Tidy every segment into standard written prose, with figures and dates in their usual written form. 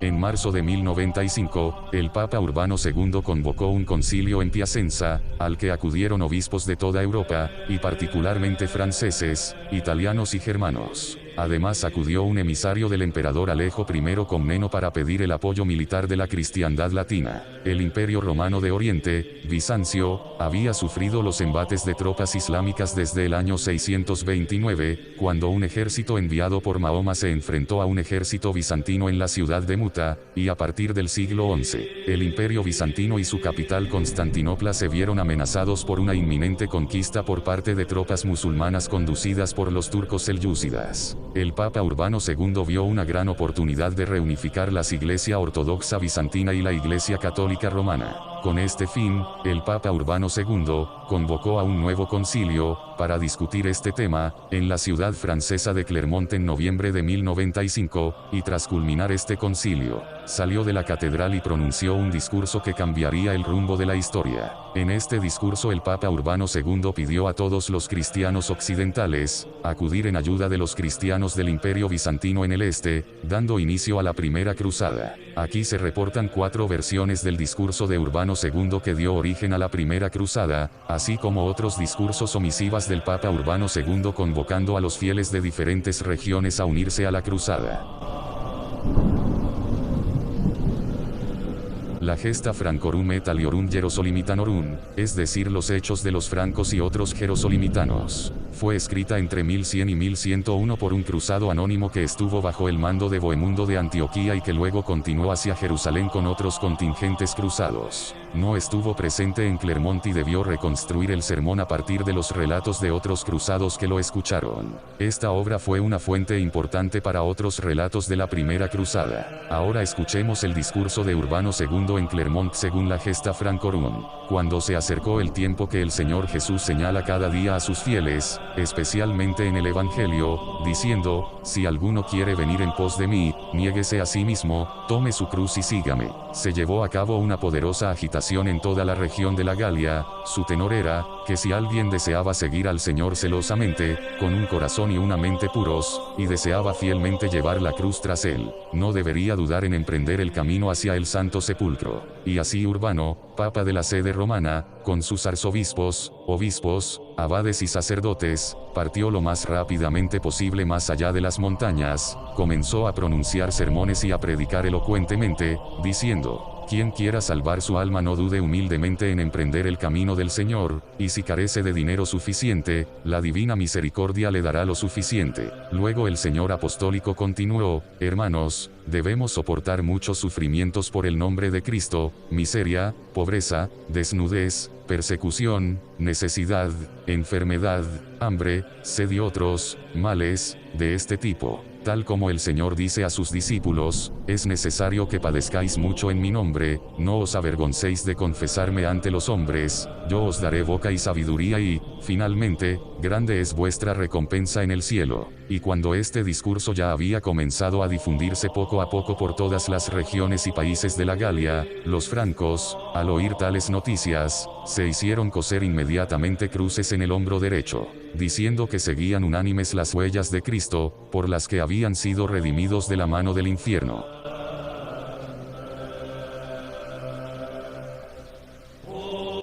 En marzo de 1095, el Papa Urbano II convocó un concilio en Piacenza, al que acudieron obispos de toda Europa, y particularmente franceses, italianos y germanos. Además acudió un emisario del emperador Alejo I Comneno para pedir el apoyo militar de la cristiandad latina. El Imperio Romano de Oriente, Bizancio, había sufrido los embates de tropas islámicas desde el año 629, cuando un ejército enviado por Mahoma se enfrentó a un ejército bizantino en la ciudad de Muta, y a partir del siglo XI, el Imperio Bizantino y su capital Constantinopla se vieron amenazados por una inminente conquista por parte de tropas musulmanas conducidas por los turcos selyúcidas. El Papa Urbano II vio una gran oportunidad de reunificar las Iglesia Ortodoxa Bizantina y la Iglesia Católica Romana. Con este fin, el Papa Urbano II convocó a un nuevo concilio para discutir este tema en la ciudad francesa de Clermont en noviembre de 1095, y tras culminar este concilio, salió de la catedral y pronunció un discurso que cambiaría el rumbo de la historia. En este discurso el Papa Urbano II pidió a todos los cristianos occidentales acudir en ayuda de los cristianos del Imperio Bizantino en el este, dando inicio a la Primera Cruzada. Aquí se reportan 4 versiones del discurso de Urbano II que dio origen a la Primera Cruzada, así como otros discursos o misivas del Papa Urbano II convocando a los fieles de diferentes regiones a unirse a la cruzada. La gesta Francorum et aliorum Jerosolimitanorum, es decir los hechos de los francos y otros jerosolimitanos, fue escrita entre 1100 y 1101 por un cruzado anónimo que estuvo bajo el mando de Bohemundo de Antioquía y que luego continuó hacia Jerusalén con otros contingentes cruzados. No estuvo presente en Clermont y debió reconstruir el sermón a partir de los relatos de otros cruzados que lo escucharon. Esta obra fue una fuente importante para otros relatos de la Primera Cruzada. Ahora escuchemos el discurso de Urbano II en Clermont según la gesta Francorum. Cuando se acercó el tiempo que el Señor Jesús señala cada día a sus fieles, especialmente en el Evangelio, diciendo, si alguno quiere venir en pos de mí, niéguese a sí mismo, tome su cruz y sígame. Se llevó a cabo una poderosa agitación en toda la región de la Galia. Su tenor era, que si alguien deseaba seguir al Señor celosamente, con un corazón y una mente puros, y deseaba fielmente llevar la cruz tras él, no debería dudar en emprender el camino hacia el Santo Sepulcro. Y así Urbano, Papa de la sede romana, con sus arzobispos, obispos, abades y sacerdotes, partió lo más rápidamente posible más allá de las montañas, comenzó a pronunciar sermones y a predicar elocuentemente, diciendo, quien quiera salvar su alma no dude humildemente en emprender el camino del Señor, y si carece de dinero suficiente, la divina misericordia le dará lo suficiente. Luego el Señor apostólico continuó, hermanos, debemos soportar muchos sufrimientos por el nombre de Cristo, miseria, pobreza, desnudez, persecución, necesidad, enfermedad, hambre, sed y otros males de este tipo. Tal como el Señor dice a sus discípulos, es necesario que padezcáis mucho en mi nombre, no os avergoncéis de confesarme ante los hombres, yo os daré boca y sabiduría y, finalmente, grande es vuestra recompensa en el cielo. Y cuando este discurso ya había comenzado a difundirse poco a poco por todas las regiones y países de la Galia, los francos, al oír tales noticias, se hicieron coser inmediatamente cruces en el hombro derecho, diciendo que seguían unánimes las huellas de Cristo, por las que habían sido redimidos de la mano del infierno.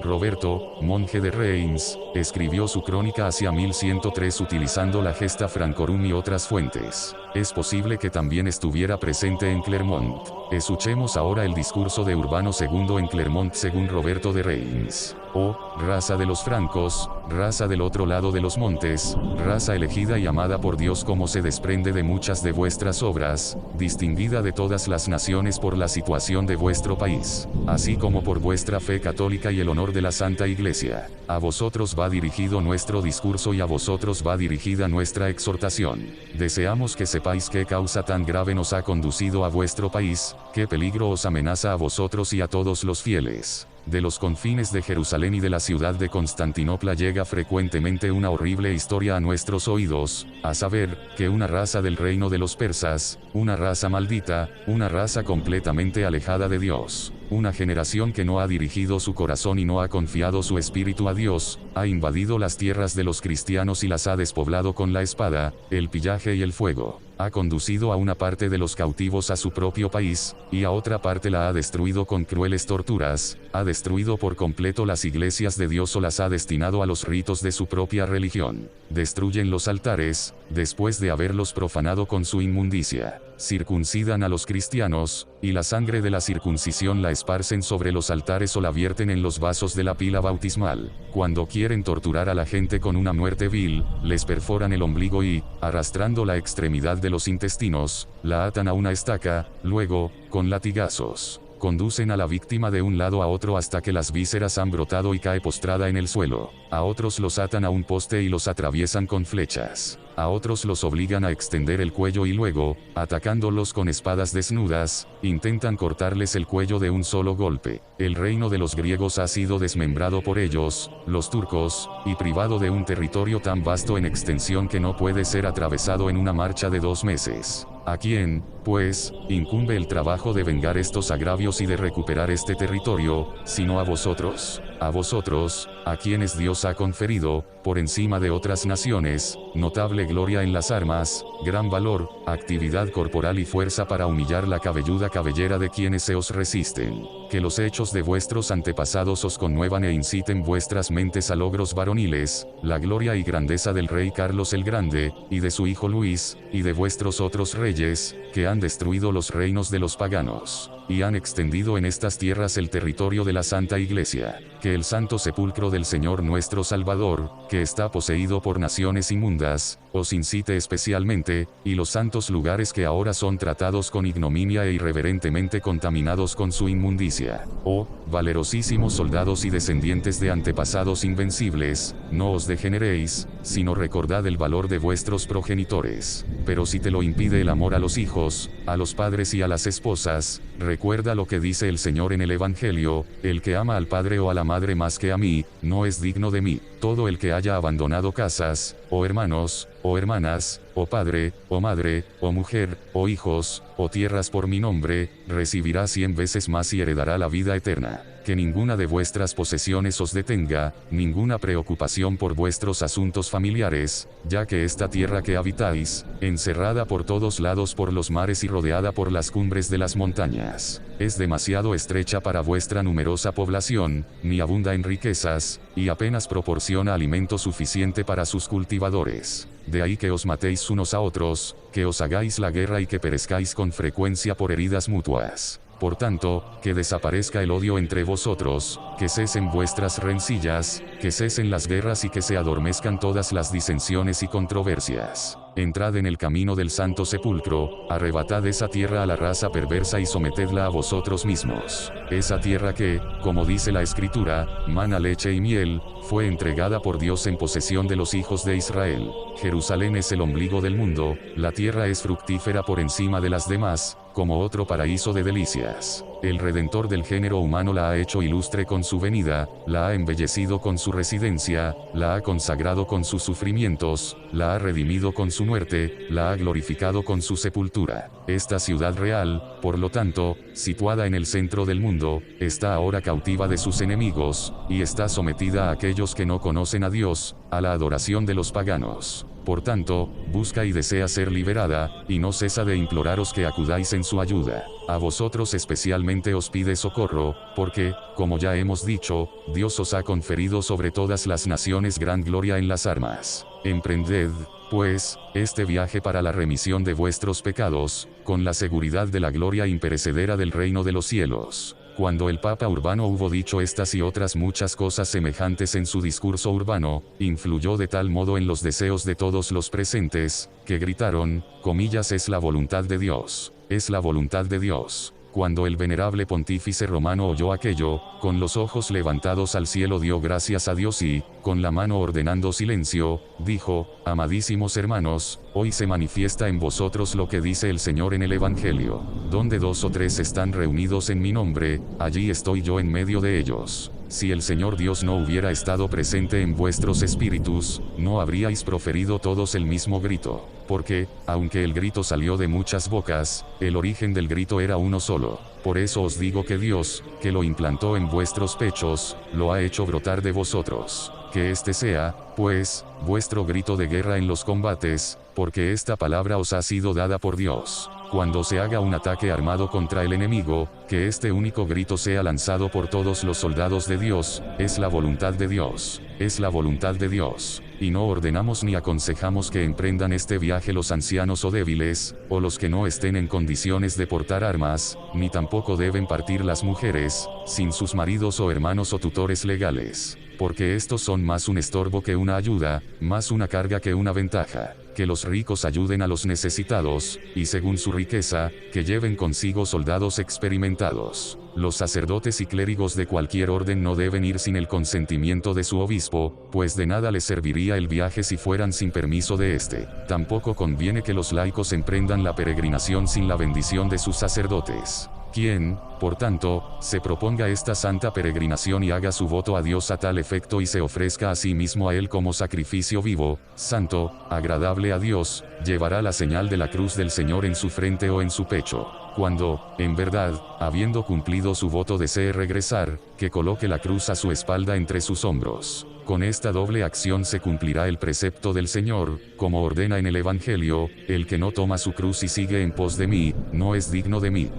Roberto, monje de Reims, escribió su crónica hacia 1103 utilizando la gesta Francorum y otras fuentes. Es posible que también estuviera presente en Clermont. Escuchemos ahora el discurso de Urbano II en Clermont según Roberto de Reims. Oh, raza de los francos, raza del otro lado de los montes, raza elegida y amada por Dios como se desprende de muchas de vuestras obras, distinguida de todas las naciones por la situación de vuestro país, así como por vuestra fe católica y el honor de la Santa Iglesia. A vosotros va dirigido nuestro discurso y a vosotros va dirigida nuestra exhortación. Deseamos que sepáis qué causa tan grave nos ha conducido a vuestro país, qué peligro os amenaza a vosotros y a todos los fieles. De los confines de Jerusalén y de la ciudad de Constantinopla llega frecuentemente una horrible historia a nuestros oídos, a saber, que una raza del reino de los persas, una raza maldita, una raza completamente alejada de Dios, una generación que no ha dirigido su corazón y no ha confiado su espíritu a Dios, ha invadido las tierras de los cristianos y las ha despoblado con la espada, el pillaje y el fuego. ha conducido a una parte de los cautivos a su propio país, y a otra parte la ha destruido con crueles torturas, ha destruido por completo las iglesias de Dios o las ha destinado a los ritos de su propia religión. Destruyen los altares, después de haberlos profanado con su inmundicia. Circuncidan a los cristianos, y la sangre de la circuncisión la esparcen sobre los altares o la vierten en los vasos de la pila bautismal. Cuando quieren torturar a la gente con una muerte vil, les perforan el ombligo y, arrastrando la extremidad de los intestinos, la atan a una estaca, luego, con latigazos, conducen a la víctima de un lado a otro hasta que las vísceras han brotado y cae postrada en el suelo. A otros los atan a un poste y los atraviesan con flechas. A otros los obligan a extender el cuello y luego, atacándolos con espadas desnudas, intentan cortarles el cuello de un solo golpe. El reino de los griegos ha sido desmembrado por ellos, los turcos, y privado de un territorio tan vasto en extensión que no puede ser atravesado en una marcha de 2 meses. ¿A quién, pues, incumbe el trabajo de vengar estos agravios y de recuperar este territorio, sino a vosotros? A vosotros, a quienes Dios ha conferido, por encima de otras naciones, notable gloria en las armas, gran valor, actividad corporal y fuerza para humillar la cabelluda cabellera de quienes se os resisten. Que los hechos de vuestros antepasados os conmuevan e inciten vuestras mentes a logros varoniles, la gloria y grandeza del rey Carlos el Grande, y de su hijo Luis, y de vuestros otros reyes, que han destruido los reinos de los paganos, y han extendido en estas tierras el territorio de la Santa Iglesia. Que el santo sepulcro del Señor nuestro Salvador, que está poseído por naciones inmundas, os incite especialmente, y los santos lugares que ahora son tratados con ignominia e irreverentemente contaminados con su inmundicia. Oh, valerosísimos soldados y descendientes de antepasados invencibles, no os degeneréis, sino recordad el valor de vuestros progenitores. Pero si te lo impide el amor a los hijos, a los padres y a las esposas, recuerda lo que dice el Señor en el Evangelio: el que ama al padre o a la madre más que a mí, no es digno de mí. Todo el que haya abandonado casas, o hermanos, o hermanas, o padre, o madre, o mujer, o hijos, o tierras por mi nombre, recibirá 100 veces más y heredará la vida eterna. Que ninguna de vuestras posesiones os detenga, ninguna preocupación por vuestros asuntos familiares, ya que esta tierra que habitáis, encerrada por todos lados por los mares y rodeada por las cumbres de las montañas, es demasiado estrecha para vuestra numerosa población, ni abunda en riquezas, y apenas proporciona alimento suficiente para sus cultivadores. De ahí que os matéis unos a otros, que os hagáis la guerra y que perezcáis con frecuencia por heridas mutuas. Por tanto, que desaparezca el odio entre vosotros, que cesen vuestras rencillas, que cesen las guerras y que se adormezcan todas las disensiones y controversias. Entrad en el camino del santo sepulcro, arrebatad esa tierra a la raza perversa y sometedla a vosotros mismos. Esa tierra que, como dice la Escritura, mana leche y miel, fue entregada por Dios en posesión de los hijos de Israel. Jerusalén es el ombligo del mundo, la tierra es fructífera por encima de las demás, como otro paraíso de delicias. El Redentor del género humano la ha hecho ilustre con su venida, la ha embellecido con su residencia, la ha consagrado con sus sufrimientos, la ha redimido con su muerte, la ha glorificado con su sepultura. Esta ciudad real, por lo tanto, situada en el centro del mundo, está ahora cautiva de sus enemigos, y está sometida a aquellos que no conocen a Dios, a la adoración de los paganos. Por tanto, busca y desea ser liberada, y no cesa de imploraros que acudáis en su ayuda. A vosotros especialmente os pide socorro, porque, como ya hemos dicho, Dios os ha conferido sobre todas las naciones gran gloria en las armas. Emprended, pues, este viaje para la remisión de vuestros pecados, con la seguridad de la gloria imperecedera del reino de los cielos. Cuando el Papa Urbano hubo dicho estas y otras muchas cosas semejantes en su discurso urbano, influyó de tal modo en los deseos de todos los presentes, que gritaron, comillas, es la voluntad de Dios, es la voluntad de Dios. Cuando el venerable pontífice romano oyó aquello, con los ojos levantados al cielo dio gracias a Dios y, con la mano ordenando silencio, dijo, amadísimos hermanos, hoy se manifiesta en vosotros lo que dice el Señor en el Evangelio. Donde 2 o 3 están reunidos en mi nombre, allí estoy yo en medio de ellos. Si el Señor Dios no hubiera estado presente en vuestros espíritus, no habríais proferido todos el mismo grito. Porque, aunque el grito salió de muchas bocas, el origen del grito era uno solo. Por eso os digo que Dios, que lo implantó en vuestros pechos, lo ha hecho brotar de vosotros. que este sea, pues, vuestro grito de guerra en los combates, porque esta palabra os ha sido dada por Dios. Cuando se haga un ataque armado contra el enemigo, que este único grito sea lanzado por todos los soldados de Dios, es la voluntad de Dios, es la voluntad de Dios. Y no ordenamos ni aconsejamos que emprendan este viaje los ancianos o débiles, o los que no estén en condiciones de portar armas, ni tampoco deben partir las mujeres, sin sus maridos o hermanos o tutores legales, porque estos son más un estorbo que una ayuda, más una carga que una ventaja. Que los ricos ayuden a los necesitados, y según su riqueza, que lleven consigo soldados experimentados. Los sacerdotes y clérigos de cualquier orden no deben ir sin el consentimiento de su obispo, pues de nada les serviría el viaje si fueran sin permiso de éste. Tampoco conviene que los laicos emprendan la peregrinación sin la bendición de sus sacerdotes. Quien, por tanto, se proponga esta santa peregrinación y haga su voto a Dios a tal efecto y se ofrezca a sí mismo a Él como sacrificio vivo, santo, agradable a Dios, llevará la señal de la cruz del Señor en su frente o en su pecho. Cuando, en verdad, habiendo cumplido su voto desee regresar, que coloque la cruz a su espalda entre sus hombros. Con esta doble acción se cumplirá el precepto del Señor, como ordena en el Evangelio: el que no toma su cruz y sigue en pos de mí, no es digno de mí.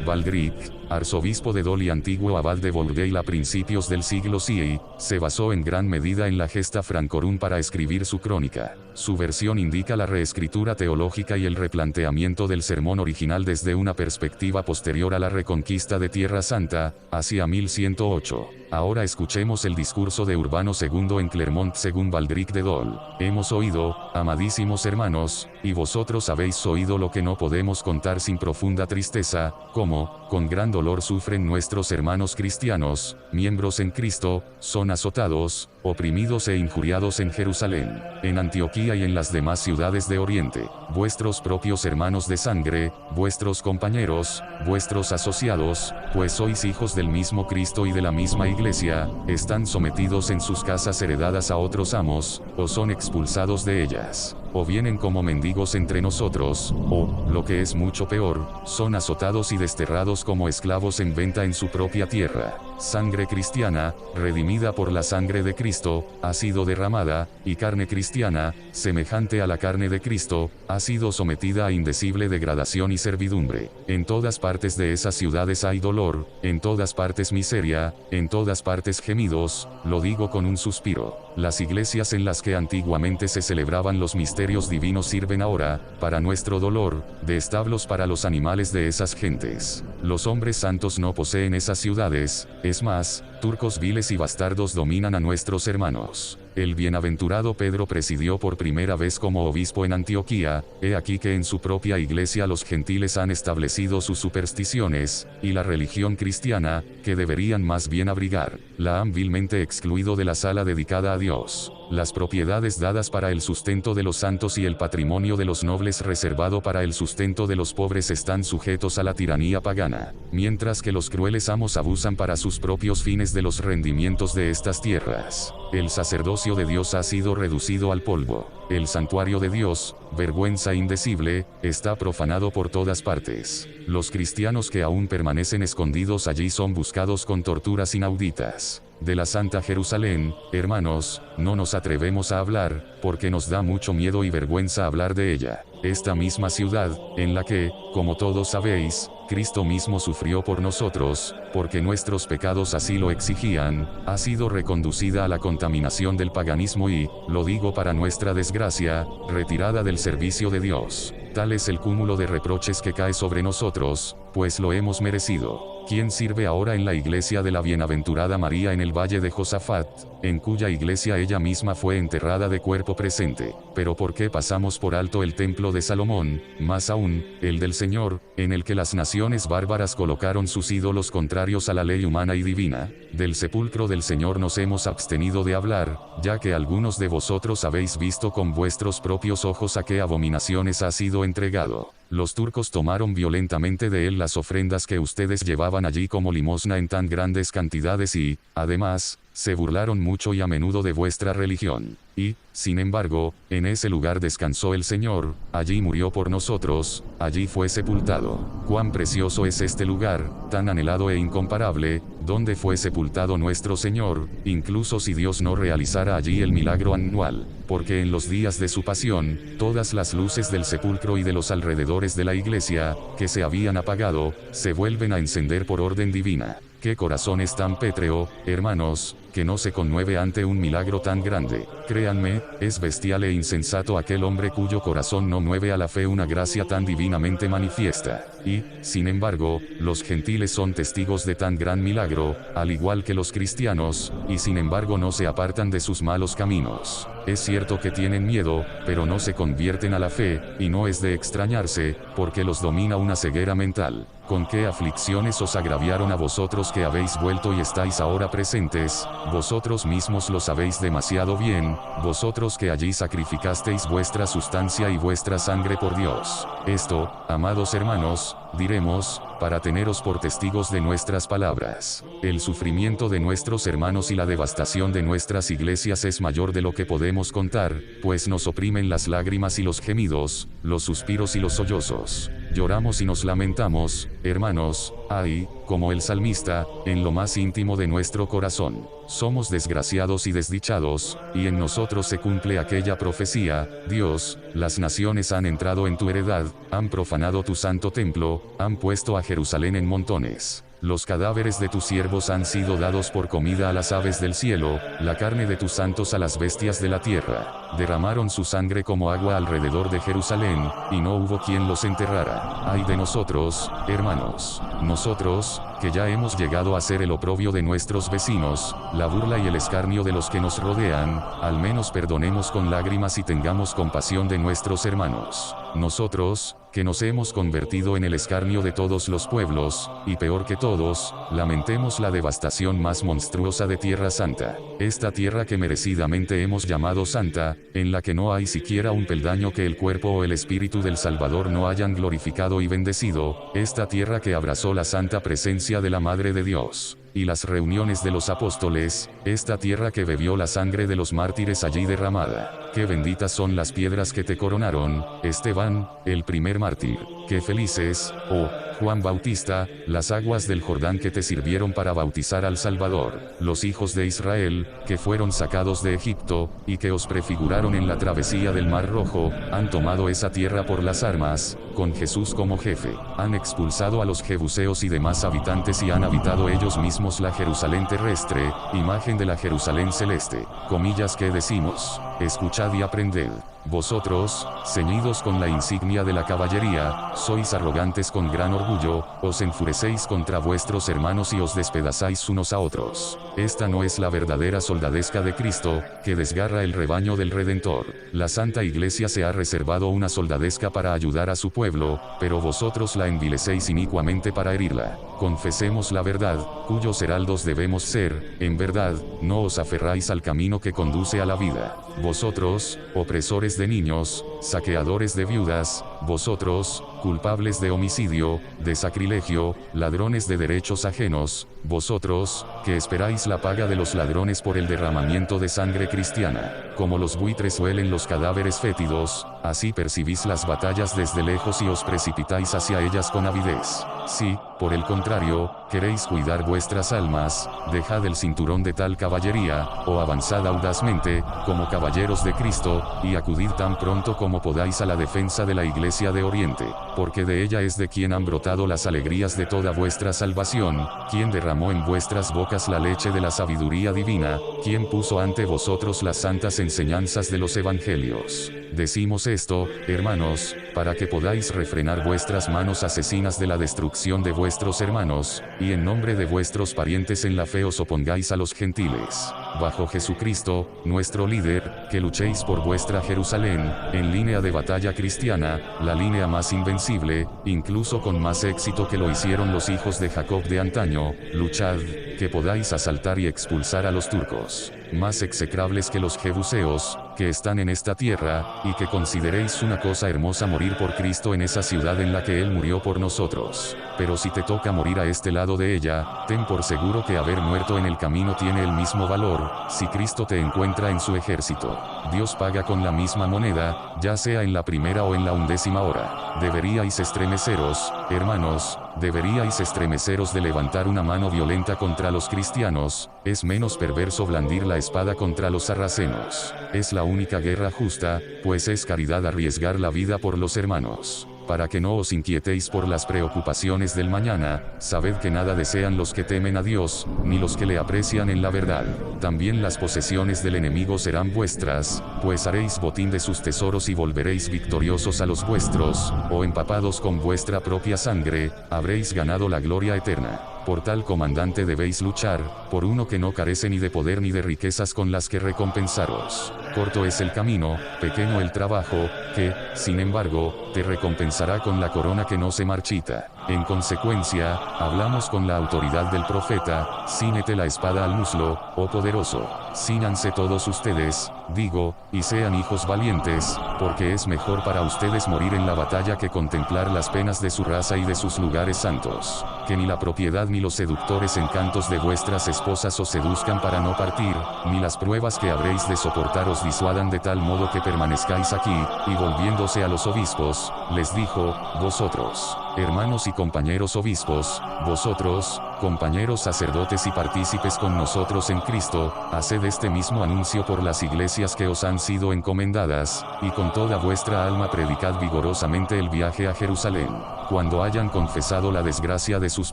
Baldric, arzobispo de Dol y antiguo abad de Bourdeil a principios del siglo VI, se basó en gran medida en la Gesta Francorum para escribir su crónica. Su versión indica la reescritura teológica y el replanteamiento del sermón original desde una perspectiva posterior a la reconquista de Tierra Santa, hacia 1108. Ahora escuchemos el discurso de Urbano II en Clermont según Baldric de Dol. Hemos oído, amadísimos hermanos, y vosotros habéis oído lo que no podemos contar sin profunda tristeza, cómo, con gran dolor sufren nuestros hermanos cristianos, miembros en Cristo, son azotados, oprimidos e injuriados en Jerusalén, en Antioquía y en las demás ciudades de Oriente. Vuestros propios hermanos de sangre, vuestros compañeros, vuestros asociados, pues sois hijos del mismo Cristo y de la misma Iglesia, están sometidos en sus casas heredadas a otros amos, o son expulsados de ellas, o vienen como mendigos entre nosotros, o, lo que es mucho peor, son azotados y desterrados como esclavos en venta en su propia tierra. Sangre cristiana, redimida por la sangre de Cristo, ha sido derramada, y carne cristiana, semejante a la carne de Cristo, ha sido sometida a indecible degradación y servidumbre. En todas partes de esas ciudades hay dolor, en todas partes miseria, en todas partes gemidos, lo digo con un suspiro. Las iglesias en las que antiguamente se celebraban los misterios divinos sirven ahora, para nuestro dolor, de establos para los animales de esas gentes. Los hombres santos no poseen esas ciudades, es más, turcos viles y bastardos dominan a nuestros hermanos. El bienaventurado Pedro presidió por primera vez como obispo en Antioquía, he aquí que en su propia iglesia los gentiles han establecido sus supersticiones, y la religión cristiana, que deberían más bien abrigar, la han vilmente excluido de la sala dedicada a Dios. Las propiedades dadas para el sustento de los santos y el patrimonio de los nobles reservado para el sustento de los pobres están sujetos a la tiranía pagana, mientras que los crueles amos abusan para sus propios fines de los rendimientos de estas tierras. El sacerdocio de Dios ha sido reducido al polvo. El santuario de Dios, vergüenza indecible, está profanado por todas partes. Los cristianos que aún permanecen escondidos allí son buscados con torturas inauditas. De la Santa Jerusalén, hermanos, no nos atrevemos a hablar, porque nos da mucho miedo y vergüenza hablar de ella. Esta misma ciudad, en la que, como todos sabéis, Cristo mismo sufrió por nosotros, porque nuestros pecados así lo exigían, ha sido reconducida a la contaminación del paganismo y, lo digo para nuestra desgracia, retirada del servicio de Dios. Tal es el cúmulo de reproches que cae sobre nosotros, pues lo hemos merecido. ¿Quién sirve ahora en la iglesia de la bienaventurada María en el valle de Josafat, en cuya iglesia ella misma fue enterrada de cuerpo presente? Pero ¿por qué pasamos por alto el templo de Salomón, más aún, el del Señor, en el que las naciones bárbaras colocaron sus ídolos contrarios a la ley humana y divina? Del sepulcro del Señor nos hemos abstenido de hablar, ya que algunos de vosotros habéis visto con vuestros propios ojos a qué abominaciones ha sido entregado. Los turcos tomaron violentamente de él las ofrendas que ustedes llevaban allí como limosna en tan grandes cantidades y, además, se burlaron mucho y a menudo de vuestra religión. Y, sin embargo, en ese lugar descansó el Señor, allí murió por nosotros, allí fue sepultado. Cuán precioso es este lugar, tan anhelado e incomparable, donde fue sepultado nuestro Señor, incluso si Dios no realizara allí el milagro anual, porque en los días de su pasión, todas las luces del sepulcro y de los alrededores de la iglesia, que se habían apagado, se vuelven a encender por orden divina. ¿Qué corazón es tan pétreo, hermanos, que no se conmueve ante un milagro tan grande? Créanme, es bestial e insensato aquel hombre cuyo corazón no mueve a la fe una gracia tan divinamente manifiesta. Y, sin embargo, los gentiles son testigos de tan gran milagro, al igual que los cristianos, y sin embargo no se apartan de sus malos caminos. Es cierto que tienen miedo, pero no se convierten a la fe, y no es de extrañarse, porque los domina una ceguera mental. ¿Con qué aflicciones os agraviaron a vosotros que habéis vuelto y estáis ahora presentes? Vosotros mismos lo sabéis demasiado bien, vosotros que allí sacrificasteis vuestra sustancia y vuestra sangre por Dios. Esto, amados hermanos, diremos, para teneros por testigos de nuestras palabras. El sufrimiento de nuestros hermanos y la devastación de nuestras iglesias es mayor de lo que podemos contar, pues nos oprimen las lágrimas y los gemidos, los suspiros y los sollozos. Lloramos y nos lamentamos, hermanos, ay, como el salmista, en lo más íntimo de nuestro corazón. Somos desgraciados y desdichados, y en nosotros se cumple aquella profecía: Dios, las naciones han entrado en tu heredad, han profanado tu santo templo, han puesto a Jerusalén en montones. Los cadáveres de tus siervos han sido dados por comida a las aves del cielo, la carne de tus santos a las bestias de la tierra. Derramaron su sangre como agua alrededor de Jerusalén, y no hubo quien los enterrara. Ay de nosotros, hermanos, nosotros, que ya hemos llegado a ser el oprobio de nuestros vecinos, la burla y el escarnio de los que nos rodean, al menos perdonemos con lágrimas y tengamos compasión de nuestros hermanos. Nosotros, que nos hemos convertido en el escarnio de todos los pueblos, y peor que todos, lamentemos la devastación más monstruosa de Tierra Santa. Esta tierra que merecidamente hemos llamado santa, en la que no hay siquiera un peldaño que el cuerpo o el espíritu del Salvador no hayan glorificado y bendecido, esta tierra que abrazó la santa presencia de la Madre de Dios y las reuniones de los apóstoles, esta tierra que bebió la sangre de los mártires allí derramada. Qué benditas son las piedras que te coronaron, Esteban, el primer mártir. Qué felices, oh Juan Bautista, las aguas del Jordán que te sirvieron para bautizar al Salvador. Los hijos de Israel, que fueron sacados de Egipto, y que os prefiguraron en la travesía del Mar Rojo, han tomado esa tierra por las armas, con Jesús como jefe. Han expulsado a los jebuseos y demás habitantes y han habitado ellos mismos la Jerusalén terrestre, imagen de la Jerusalén celeste. Comillas que decimos: escuchad y aprended. Vosotros, ceñidos con la insignia de la caballería, sois arrogantes con gran orgullo, os enfurecéis contra vuestros hermanos y os despedazáis unos a otros. Esta no es la verdadera soldadesca de Cristo, que desgarra el rebaño del Redentor. La Santa Iglesia se ha reservado una soldadesca para ayudar a su pueblo, pero vosotros la envilecéis inicuamente para herirla. Confesemos la verdad, cuyos heraldos debemos ser, en verdad, no os aferráis al camino que conduce a la vida. Vosotros, opresores de niños, saqueadores de viudas, vosotros, culpables de homicidio, de sacrilegio, ladrones de derechos ajenos, vosotros, que esperáis la paga de los ladrones por el derramamiento de sangre cristiana. Como los buitres huelen los cadáveres fétidos, así percibís las batallas desde lejos y os precipitáis hacia ellas con avidez. Si, por el contrario, queréis cuidar vuestras almas, dejad el cinturón de tal caballería, o avanzad audazmente, como caballeros de Cristo, y acudid tan pronto como podáis a la defensa de la Iglesia de Oriente, porque de ella es de quien han brotado las alegrías de toda vuestra salvación, quien derramó en vuestras bocas la leche de la sabiduría divina, quien puso ante vosotros las santas enseñanzas de los evangelios. Decimos esto, hermanos, para que podáis refrenar vuestras manos asesinas de la destrucción de vuestros hermanos, y en nombre de vuestros parientes en la fe os opongáis a los gentiles. Bajo Jesucristo, nuestro líder, que luchéis por vuestra Jerusalén, en línea de batalla cristiana, la línea más invencible, incluso con más éxito que lo hicieron los hijos de Jacob de antaño, luchad, que podáis asaltar y expulsar a los turcos. más execrables que los jebuseos, que están en esta tierra, y que consideréis una cosa hermosa morir por Cristo en esa ciudad en la que Él murió por nosotros. Pero si te toca morir a este lado de ella, ten por seguro que haber muerto en el camino tiene el mismo valor, si Cristo te encuentra en su ejército. Dios paga con la misma moneda, ya sea en la primera o en la 11ª hora. Deberíais estremeceros, hermanos, deberíais estremeceros de levantar una mano violenta contra los cristianos, es menos perverso blandir la espada contra los sarracenos. Es la única guerra justa, pues es caridad arriesgar la vida por los hermanos. Para que no os inquietéis por las preocupaciones del mañana, sabed que nada desean los que temen a Dios, ni los que le aprecian en la verdad. También las posesiones del enemigo serán vuestras, pues haréis botín de sus tesoros y volveréis victoriosos a los vuestros, o empapados con vuestra propia sangre, habréis ganado la gloria eterna. Por tal comandante debéis luchar, por uno que no carece ni de poder ni de riquezas con las que recompensaros. Corto es el camino, pequeño el trabajo, que, sin embargo, te recompensará con la corona que no se marchita. En consecuencia, hablamos con la autoridad del profeta, cíñete la espada al muslo, oh poderoso. Cíñanse todos ustedes, digo, y sean hijos valientes, porque es mejor para ustedes morir en la batalla que contemplar las penas de su raza y de sus lugares santos. Que ni la propiedad ni los seductores encantos de vuestras esposas os seduzcan para no partir, ni las pruebas que habréis de soportar os disuadan de tal modo que permanezcáis aquí, y volviéndose a los obispos, les dijo, vosotros, hermanos y compañeros obispos, vosotros, compañeros sacerdotes y partícipes con nosotros en Cristo, haced este mismo anuncio por las iglesias que os han sido encomendadas, y con toda vuestra alma predicad vigorosamente el viaje a Jerusalén. Cuando hayan confesado la desgracia de sus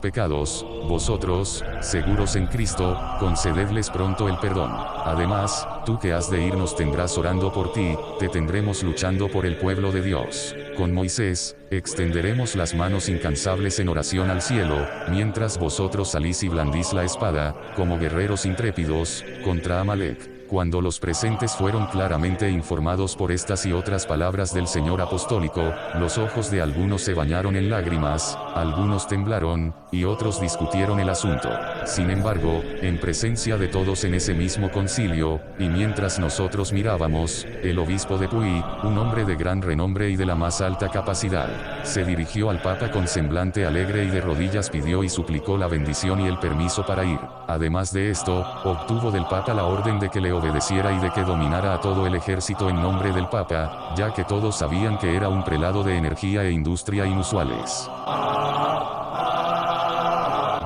pecados, vosotros, seguros en Cristo, concededles pronto el perdón. Además, tú que has de ir nos tendrás orando por ti, te tendremos luchando por el pueblo de Dios. Con Moisés, extenderemos las manos incansables en oración al cielo, mientras vosotros salís y blandís la espada, como guerreros intrépidos, contra Amalek. Cuando los presentes fueron claramente informados por estas y otras palabras del Señor apostólico, los ojos de algunos se bañaron en lágrimas, algunos temblaron, y otros discutieron el asunto. Sin embargo, en presencia de todos en ese mismo concilio, y mientras nosotros mirábamos, el obispo de Puy, un hombre de gran renombre y de la más alta capacidad, se dirigió al Papa con semblante alegre y de rodillas pidió y suplicó la bendición y el permiso para ir. Además de esto, obtuvo del Papa la orden de que le obedeciera y de que dominara a todo el ejército en nombre del Papa, ya que todos sabían que era un prelado de energía e industria inusuales.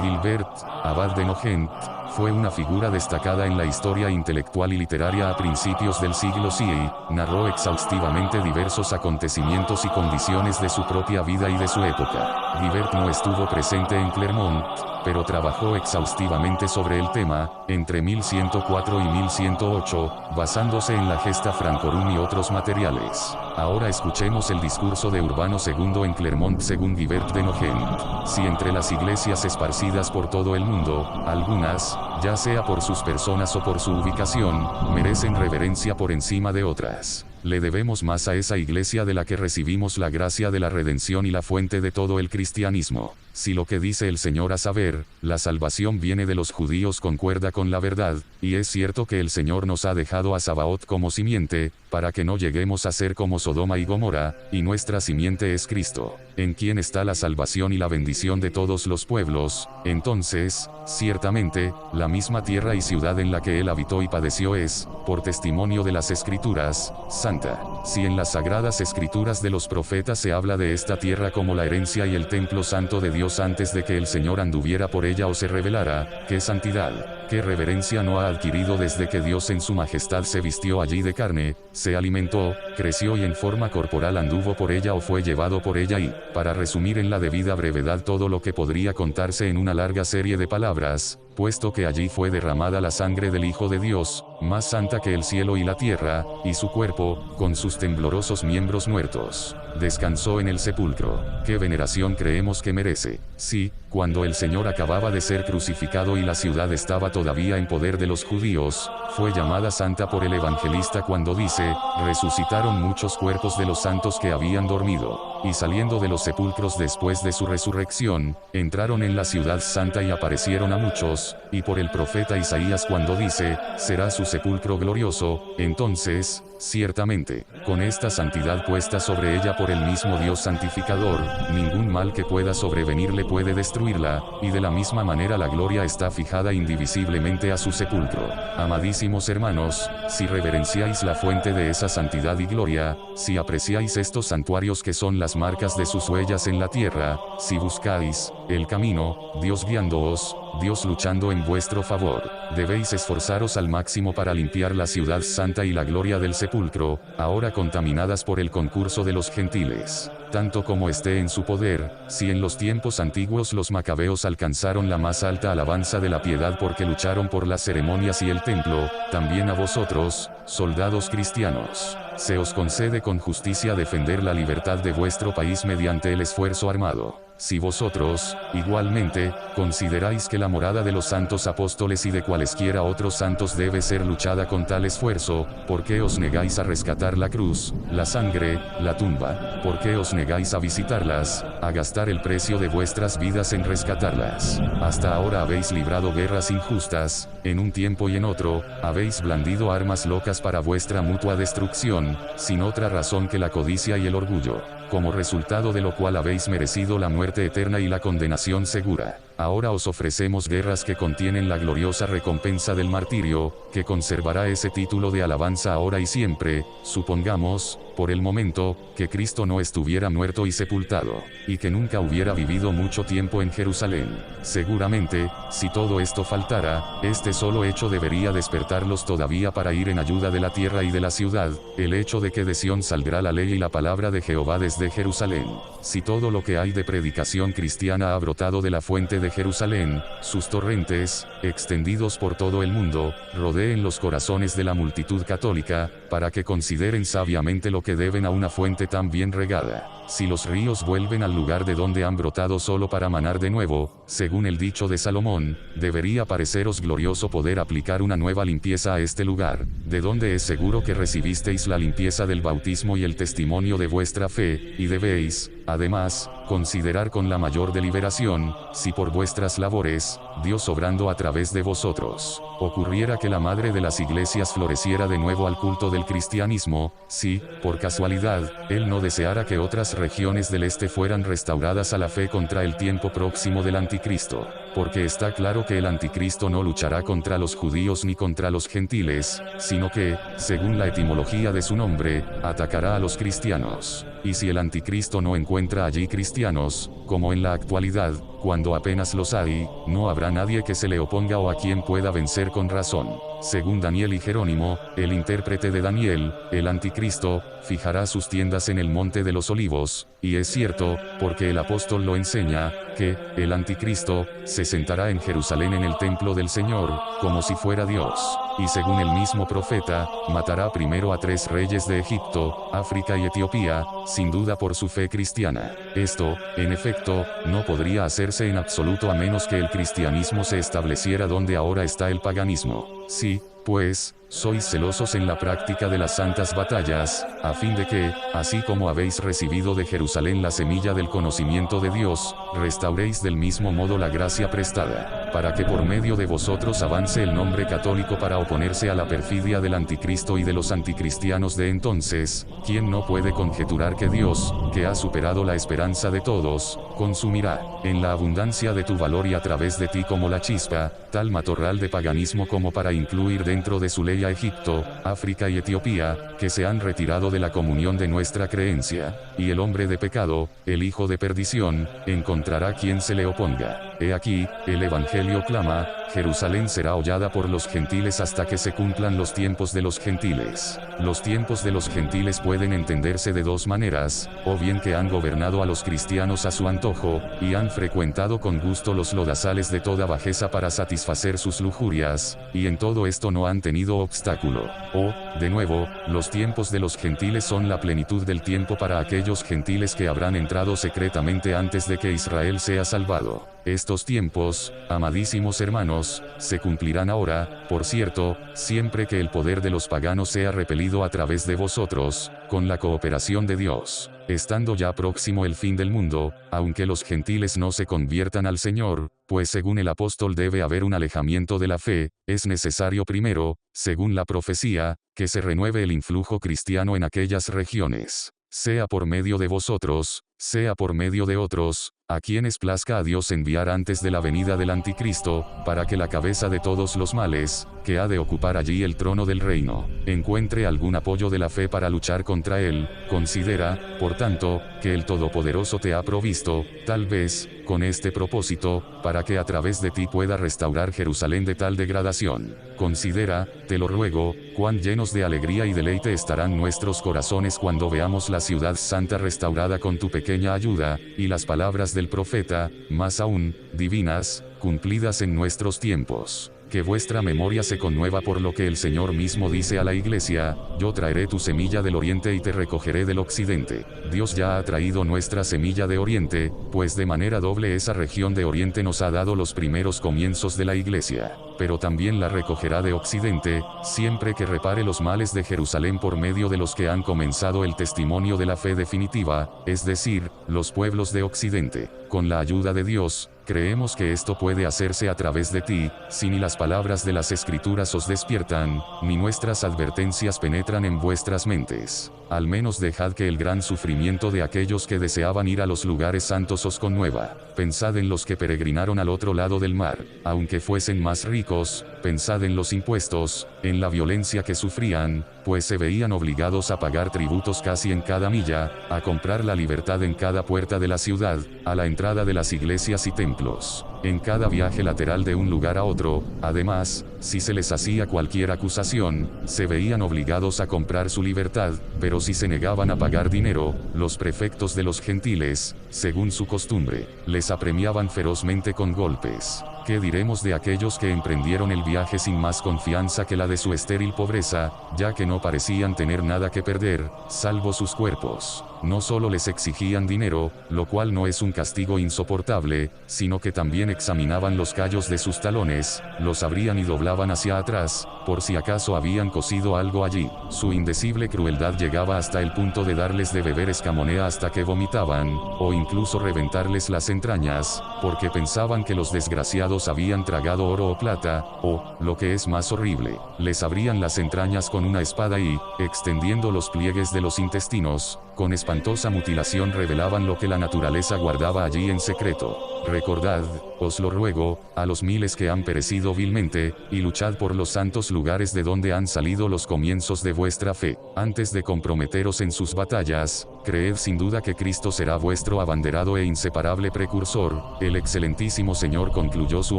Gilbert, abad de Nogent, fue una figura destacada en la historia intelectual y literaria a principios del siglo VI, narró exhaustivamente diversos acontecimientos y condiciones de su propia vida y de su época. Gilbert no estuvo presente en Clermont, pero trabajó exhaustivamente sobre el tema, entre 1104 y 1108, basándose en la Gesta Francorum y otros materiales. Ahora escuchemos el discurso de Urbano II en Clermont según Gilbert de Nogent. Si entre las iglesias esparcidas por todo el mundo, algunas, ya sea por sus personas o por su ubicación, merecen reverencia por encima de otras, le debemos más a esa iglesia de la que recibimos la gracia de la redención y la fuente de todo el cristianismo. Si lo que dice el Señor a saber, la salvación viene de los judíos concuerda con la verdad, y es cierto que el Señor nos ha dejado a Sabaoth como simiente, para que no lleguemos a ser como Sodoma y Gomorra, y nuestra simiente es Cristo, en quien está la salvación y la bendición de todos los pueblos. Entonces, ciertamente, la misma tierra y ciudad en la que Él habitó y padeció es, por testimonio de las Escrituras, santa. Si en las sagradas Escrituras de los profetas se habla de esta tierra como la herencia y el templo santo de Dios antes de que el Señor anduviera por ella o se revelara, ¿qué santidad, qué reverencia no ha adquirido desde que Dios en su majestad se vistió allí de carne, se alimentó, creció y en forma corporal anduvo por ella o fue llevado por ella y, para resumir en la debida brevedad todo lo que podría contarse en una larga serie de palabras, puesto que allí fue derramada la sangre del Hijo de Dios, más santa que el cielo y la tierra, y su cuerpo, con sus temblorosos miembros muertos, descansó en el sepulcro. ¿Qué veneración creemos que merece? Sí, cuando el Señor acababa de ser crucificado y la ciudad estaba todavía en poder de los judíos, fue llamada santa por el evangelista cuando dice, resucitaron muchos cuerpos de los santos que habían dormido. y saliendo de los sepulcros después de su resurrección, entraron en la ciudad santa y aparecieron a muchos, y por el profeta Isaías cuando dice, será su sepulcro glorioso, entonces, ciertamente, con esta santidad puesta sobre ella por el mismo Dios santificador, ningún mal que pueda sobrevenirle puede destruirla, y de la misma manera la gloria está fijada indivisiblemente a su sepulcro. Amadísimos hermanos, si reverenciáis la fuente de esa santidad y gloria, si apreciáis estos santuarios que son las marcas de sus huellas en la tierra, si buscáis el camino, Dios guiándoos, Dios luchando en vuestro favor, debéis esforzaros al máximo para limpiar la ciudad santa y la gloria del sepulcro, ahora contaminadas por el concurso de los gentiles. Tanto como esté en su poder, si en los tiempos antiguos los macabeos alcanzaron la más alta alabanza de la piedad porque lucharon por las ceremonias y el templo, también a vosotros, soldados cristianos, se os concede con justicia defender la libertad de vuestro país mediante el esfuerzo armado. Si vosotros, igualmente, consideráis que la morada de los santos apóstoles y de cualesquiera otros santos debe ser luchada con tal esfuerzo, ¿por qué os negáis a rescatar la cruz, la sangre, la tumba? ¿Por qué os negáis a visitarlas, a gastar el precio de vuestras vidas en rescatarlas? Hasta ahora habéis librado guerras injustas, en un tiempo y en otro, habéis blandido armas locas para vuestra mutua destrucción, sin otra razón que la codicia y el orgullo, como resultado de lo cual habéis merecido la muerte eterna y la condenación segura. Ahora os ofrecemos guerras que contienen la gloriosa recompensa del martirio, que conservará ese título de alabanza ahora y siempre, supongamos, por el momento, que Cristo no estuviera muerto y sepultado, y que nunca hubiera vivido mucho tiempo en Jerusalén. Seguramente, si todo esto faltara, este solo hecho debería despertarlos todavía para ir en ayuda de la tierra y de la ciudad, el hecho de que de Sión saldrá la ley y la palabra de Jehová desde Jerusalén. Si todo lo que hay de predicación cristiana ha brotado de la fuente de Jerusalén, sus torrentes, extendidos por todo el mundo, rodeen los corazones de la multitud católica, para que consideren sabiamente lo que deben a una fuente tan bien regada. Si los ríos vuelven al lugar de donde han brotado solo para manar de nuevo, según el dicho de Salomón, debería pareceros glorioso poder aplicar una nueva limpieza a este lugar, de donde es seguro que recibisteis la limpieza del bautismo y el testimonio de vuestra fe, y debéis, además, considerar con la mayor deliberación, si por vuestras labores, Dios obrando a través de vosotros, ocurriera que la madre de las iglesias floreciera de nuevo al culto del cristianismo, si, por casualidad, Él no deseara que otras regiones del este fueran restauradas a la fe contra el tiempo próximo del anticristo, porque está claro que el anticristo no luchará contra los judíos ni contra los gentiles, sino que, según la etimología de su nombre, atacará a los cristianos. Y si el anticristo no encuentra allí cristianos, como en la actualidad, cuando apenas los hay, no habrá nadie que se le oponga o a quien pueda vencer con razón. Según Daniel y Jerónimo, el intérprete de Daniel, el anticristo, fijará sus tiendas en el monte de los olivos, y es cierto, porque el apóstol lo enseña, que, el anticristo, se sentará en Jerusalén en el templo del Señor, como si fuera Dios. Y según el mismo profeta, matará primero a 3 reyes de Egipto, África y Etiopía, sin duda por su fe cristiana. Esto, en efecto, no podría hacerse en absoluto a menos que el cristianismo se estableciera donde ahora está el paganismo. Sí, pues, sois celosos en la práctica de las santas batallas, a fin de que, así como habéis recibido de Jerusalén la semilla del conocimiento de Dios, restauréis del mismo modo la gracia prestada, para que por medio de vosotros avance el nombre católico para oponerse a la perfidia del anticristo y de los anticristianos de entonces, quien no puede conjeturar que Dios, que ha superado la esperanza de todos, consumirá, en la abundancia de tu valor y a través de ti como la chispa, tal matorral de paganismo como para incluir dentro de su ley a Egipto, África y Etiopía, que se han retirado de la comunión de nuestra creencia, y el hombre de pecado, el hijo de perdición, encontrará quien se le oponga. He aquí, el Evangelio clama, Jerusalén será hollada por los gentiles hasta que se cumplan los tiempos de los gentiles. Los tiempos de los gentiles pueden entenderse de 2 maneras, o bien que han gobernado a los cristianos a su antojo, y han frecuentado con gusto los lodazales de toda bajeza para satisfacer sus lujurias, y en todo esto no han tenido obstáculo. O, de nuevo, los tiempos de los gentiles son la plenitud del tiempo para aquellos gentiles que habrán entrado secretamente antes de que Israel sea salvado. Estos tiempos, amadísimos hermanos, se cumplirán ahora, por cierto, siempre que el poder de los paganos sea repelido a través de vosotros, con la cooperación de Dios. Estando ya próximo el fin del mundo, aunque los gentiles no se conviertan al Señor, pues según el apóstol debe haber un alejamiento de la fe, es necesario primero, según la profecía, que se renueve el influjo cristiano en aquellas regiones. Sea por medio de vosotros, sea por medio de otros, a quienes plazca a Dios enviar antes de la venida del anticristo, para que la cabeza de todos los males, que ha de ocupar allí el trono del reino, encuentre algún apoyo de la fe para luchar contra él. Considera, por tanto, que el Todopoderoso te ha provisto, tal vez, con este propósito, para que a través de ti pueda restaurar Jerusalén de tal degradación. Considera, te lo ruego, cuán llenos de alegría y deleite estarán nuestros corazones cuando veamos la ciudad santa restaurada con tu pequeña ayuda, y las palabras del profeta, más aún, divinas, cumplidas en nuestros tiempos. Que vuestra memoria se conmueva por lo que el Señor mismo dice a la iglesia: yo traeré tu semilla del oriente y te recogeré del occidente. Dios ya ha traído nuestra semilla de oriente, pues de manera doble esa región de oriente nos ha dado los primeros comienzos de la iglesia, pero también la recogerá de occidente, siempre que repare los males de Jerusalén por medio de los que han comenzado el testimonio de la fe definitiva, es decir, los pueblos de occidente. Con la ayuda de Dios, creemos que esto puede hacerse a través de ti, si ni las palabras de las Escrituras os despiertan, ni nuestras advertencias penetran en vuestras mentes. Al menos dejad que el gran sufrimiento de aquellos que deseaban ir a los lugares santos os conmueva. Pensad en los que peregrinaron al otro lado del mar, aunque fuesen más ricos, pensad en los impuestos, en la violencia que sufrían, pues se veían obligados a pagar tributos casi en cada milla, a comprar la libertad en cada puerta de la ciudad, a la entrada de las iglesias y templos, en cada viaje lateral de un lugar a otro. Además, si se les hacía cualquier acusación, se veían obligados a comprar su libertad, pero si se negaban a pagar dinero, los prefectos de los gentiles, según su costumbre, les apremiaban ferozmente con golpes. ¿Qué diremos de aquellos que emprendieron el viaje sin más confianza que la de su estéril pobreza, ya que no parecían tener nada que perder, salvo sus cuerpos? No solo les exigían dinero, lo cual no es un castigo insoportable, sino que también examinaban los callos de sus talones, los abrían y doblaban hacia atrás, por si acaso habían cosido algo allí. Su indecible crueldad llegaba hasta el punto de darles de beber escamonea hasta que vomitaban, o incluso reventarles las entrañas, porque pensaban que los desgraciados habían tragado oro o plata, o, lo que es más horrible, les abrían las entrañas con una espada y, extendiendo los pliegues de los intestinos, con espantosa mutilación revelaban lo que la naturaleza guardaba allí en secreto. Recordad, os lo ruego, a los miles que han perecido vilmente, y luchad por los santos lugares de donde han salido los comienzos de vuestra fe. Antes de comprometeros en sus batallas, creed sin duda que Cristo será vuestro abanderado e inseparable precursor. El excelentísimo Señor concluyó su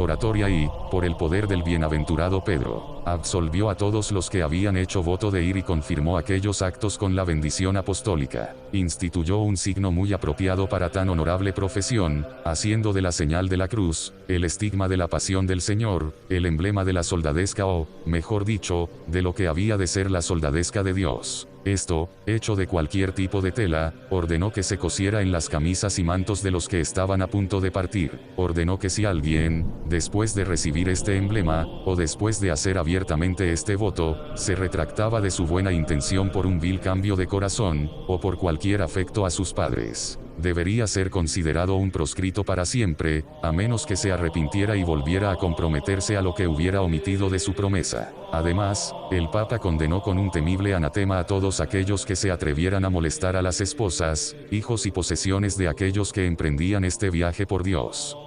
oratoria y, por el poder del bienaventurado Pedro, absolvió a todos los que habían hecho voto de ir y confirmó aquellos actos con la bendición apostólica. Instituyó un signo muy apropiado para tan honorable profesión, haciendo de la señal de la cruz, el estigma de la pasión del Señor, el emblema de la soldadesca o, mejor dicho, de lo que había de ser la soldadesca de Dios. Esto, hecho de cualquier tipo de tela, ordenó que se cosiera en las camisas y mantos de los que estaban a punto de partir. Ordenó que si alguien, después de recibir este emblema, o después de hacer abiertamente este voto, se retractaba de su buena intención por un vil cambio de corazón, o por cualquier afecto a sus padres, debería ser considerado un proscrito para siempre, a menos que se arrepintiera y volviera a comprometerse a lo que hubiera omitido de su promesa. Además, el Papa condenó con un temible anatema a todos aquellos que se atrevieran a molestar a las esposas, hijos y posesiones de aquellos que emprendían este viaje por Dios.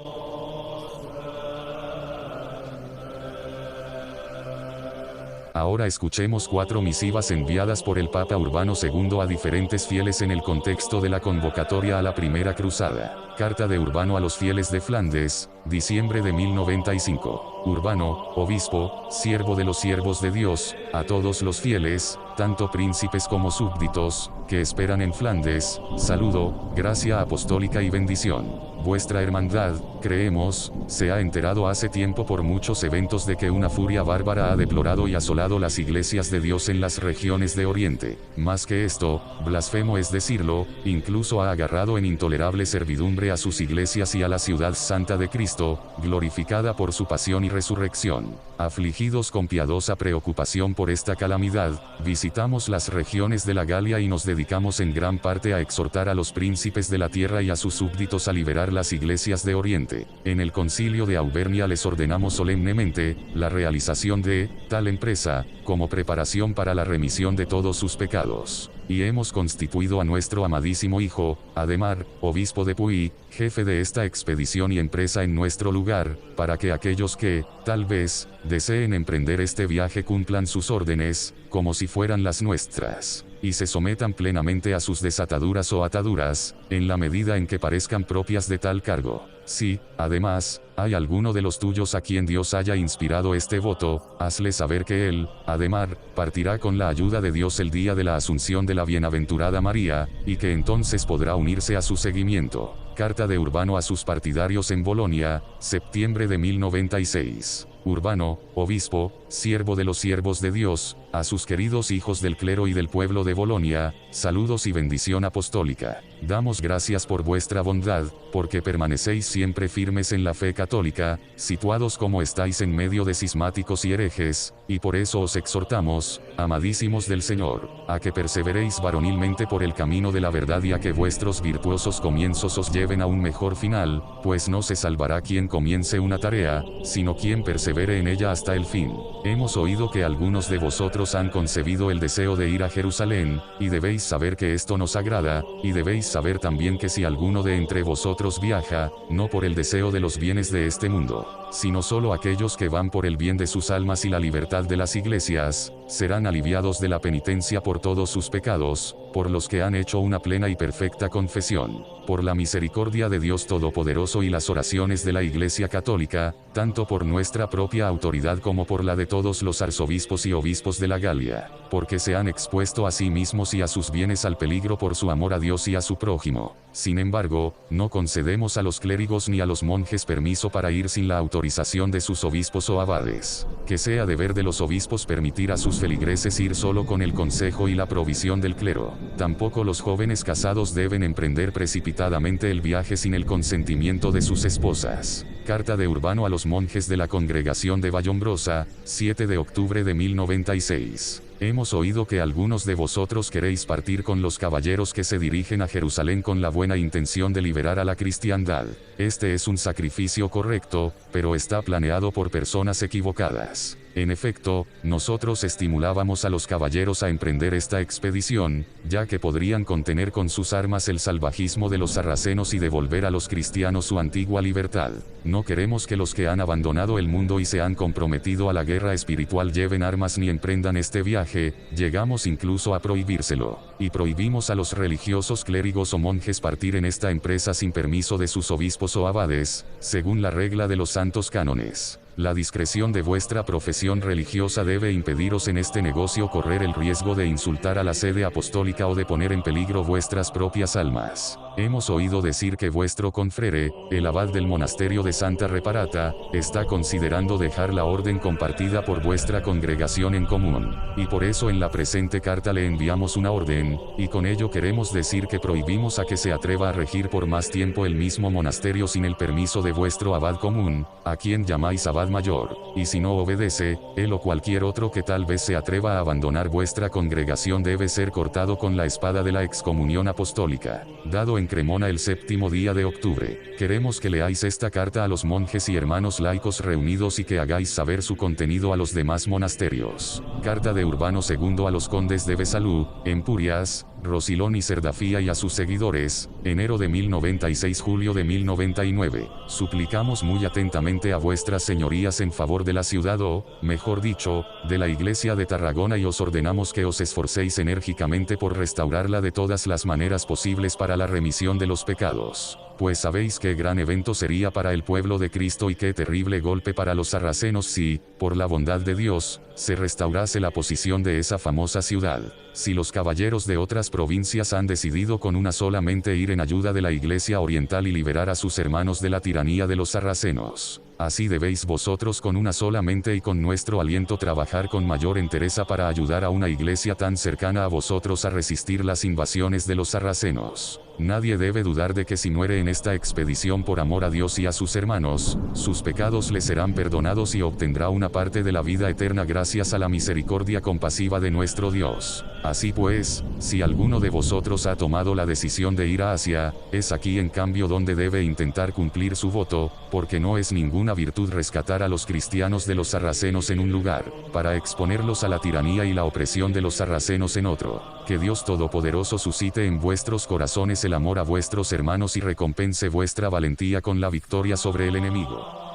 Ahora escuchemos 4 misivas enviadas por el Papa Urbano II a diferentes fieles en el contexto de la convocatoria a la Primera Cruzada. Carta de Urbano a los fieles de Flandes, diciembre de 1095. Urbano, obispo, siervo de los siervos de Dios, a todos los fieles, tanto príncipes como súbditos, que esperan en Flandes, saludo, gracia apostólica y bendición. Vuestra hermandad, creemos, se ha enterado hace tiempo por muchos eventos de que una furia bárbara ha deplorado y asolado las iglesias de Dios en las regiones de Oriente. Más que esto, blasfemo es decirlo, incluso ha agarrado en intolerable servidumbre a sus iglesias y a la ciudad santa de Cristo, glorificada por su pasión y resurrección. Afligidos con piadosa preocupación por esta calamidad, visitamos las regiones de la Galia y nos dedicamos en gran parte a exhortar a los príncipes de la tierra y a sus súbditos a liberar las iglesias de Oriente. En el concilio de Auvernia les ordenamos solemnemente la realización de tal empresa, como preparación para la remisión de todos sus pecados. Y hemos constituido a nuestro amadísimo hijo, Ademar, obispo de Puy, jefe de esta expedición y empresa en nuestro lugar, para que aquellos que, tal vez, deseen emprender este viaje cumplan sus órdenes, como si fueran las nuestras, y se sometan plenamente a sus desataduras o ataduras, en la medida en que parezcan propias de tal cargo. Si, además, hay alguno de los tuyos a quien Dios haya inspirado este voto, hazle saber que él, Ademar, partirá con la ayuda de Dios el día de la Asunción de la Bienaventurada María, y que entonces podrá unirse a su seguimiento. Carta de Urbano a sus partidarios en Bolonia, septiembre de 1096. Urbano, obispo, siervo de los siervos de Dios, a sus queridos hijos del clero y del pueblo de Bolonia, saludos y bendición apostólica. Damos gracias por vuestra bondad, porque permanecéis siempre firmes en la fe católica, situados como estáis en medio de cismáticos y herejes, y por eso os exhortamos, amadísimos del Señor, a que perseveréis varonilmente por el camino de la verdad y a que vuestros virtuosos comienzos os lleven a un mejor final, pues no se salvará quien comience una tarea, sino quien persevere en ella hasta el fin. Hemos oído que algunos de vosotros han concebido el deseo de ir a Jerusalén, y debéis saber que esto nos agrada, y debéis saber también que si alguno de entre vosotros viaja, no por el deseo de los bienes de este mundo, sino solo aquellos que van por el bien de sus almas y la libertad de las iglesias, serán aliviados de la penitencia por todos sus pecados, por los que han hecho una plena y perfecta confesión, por la misericordia de Dios Todopoderoso y las oraciones de la Iglesia Católica, tanto por nuestra propia autoridad como por la de todos los arzobispos y obispos de la Galia, porque se han expuesto a sí mismos y a sus bienes al peligro por su amor a Dios y a su prójimo. Sin embargo, no concedemos a los clérigos ni a los monjes permiso para ir sin la autorización de sus obispos o abades. Que sea deber de los obispos permitir a sus feligreses ir solo con el consejo y la provisión del clero. Tampoco los jóvenes casados deben emprender precipitadamente el viaje sin el consentimiento de sus esposas. Carta de Urbano a los monjes de la Congregación de Vallombrosa, 7 de octubre de 1096. Hemos oído que algunos de vosotros queréis partir con los caballeros que se dirigen a Jerusalén con la buena intención de liberar a la cristiandad. Este es un sacrificio correcto, pero está planeado por personas equivocadas. En efecto, nosotros estimulábamos a los caballeros a emprender esta expedición, ya que podrían contener con sus armas el salvajismo de los sarracenos y devolver a los cristianos su antigua libertad. No queremos que los que han abandonado el mundo y se han comprometido a la guerra espiritual lleven armas ni emprendan este viaje, llegamos incluso a prohibírselo, y prohibimos a los religiosos clérigos o monjes partir en esta empresa sin permiso de sus obispos o abades, según la regla de los santos cánones. La discreción de vuestra profesión religiosa debe impediros en este negocio correr el riesgo de insultar a la sede apostólica o de poner en peligro vuestras propias almas. Hemos oído decir que vuestro confrere, el abad del monasterio de Santa Reparata, está considerando dejar la orden compartida por vuestra congregación en común, y por eso en la presente carta le enviamos una orden, y con ello queremos decir que prohibimos a que se atreva a regir por más tiempo el mismo monasterio sin el permiso de vuestro abad común, a quien llamáis abad mayor, y si no obedece, él o cualquier otro que tal vez se atreva a abandonar vuestra congregación debe ser cortado con la espada de la excomunión apostólica. Dado en Cremona el 7º día de octubre. Queremos que leáis esta carta a los monjes y hermanos laicos reunidos y que hagáis saber su contenido a los demás monasterios. Carta de Urbano II a los condes de Besalú, Empurias, Rosilón y Cerdafía y a sus seguidores, enero de 1096-julio de 1099. Suplicamos muy atentamente a vuestras señorías en favor de la ciudad o, mejor dicho, de la Iglesia de Tarragona y os ordenamos que os esforcéis enérgicamente por restaurarla de todas las maneras posibles para la remisión de los pecados. pues sabéis qué gran evento sería para el pueblo de Cristo y qué terrible golpe para los sarracenos si, por la bondad de Dios, se restaurase la posición de esa famosa ciudad. Si los caballeros de otras provincias han decidido con una sola mente ir en ayuda de la Iglesia Oriental y liberar a sus hermanos de la tiranía de los sarracenos, así debéis vosotros con una sola mente y con nuestro aliento trabajar con mayor entereza para ayudar a una iglesia tan cercana a vosotros a resistir las invasiones de los sarracenos. Nadie debe dudar de que si muere en esta expedición por amor a Dios y a sus hermanos, sus pecados le serán perdonados y obtendrá una parte de la vida eterna gracias a la misericordia compasiva de nuestro Dios. Así pues, si alguno de vosotros ha tomado la decisión de ir a Asia, es aquí en cambio donde debe intentar cumplir su voto, porque no es ninguna virtud rescatar a los cristianos de los sarracenos en un lugar, para exponerlos a la tiranía y la opresión de los sarracenos en otro. Que Dios Todopoderoso suscite en vuestros corazones el amor a vuestros hermanos y recompense vuestra valentía con la victoria sobre el enemigo.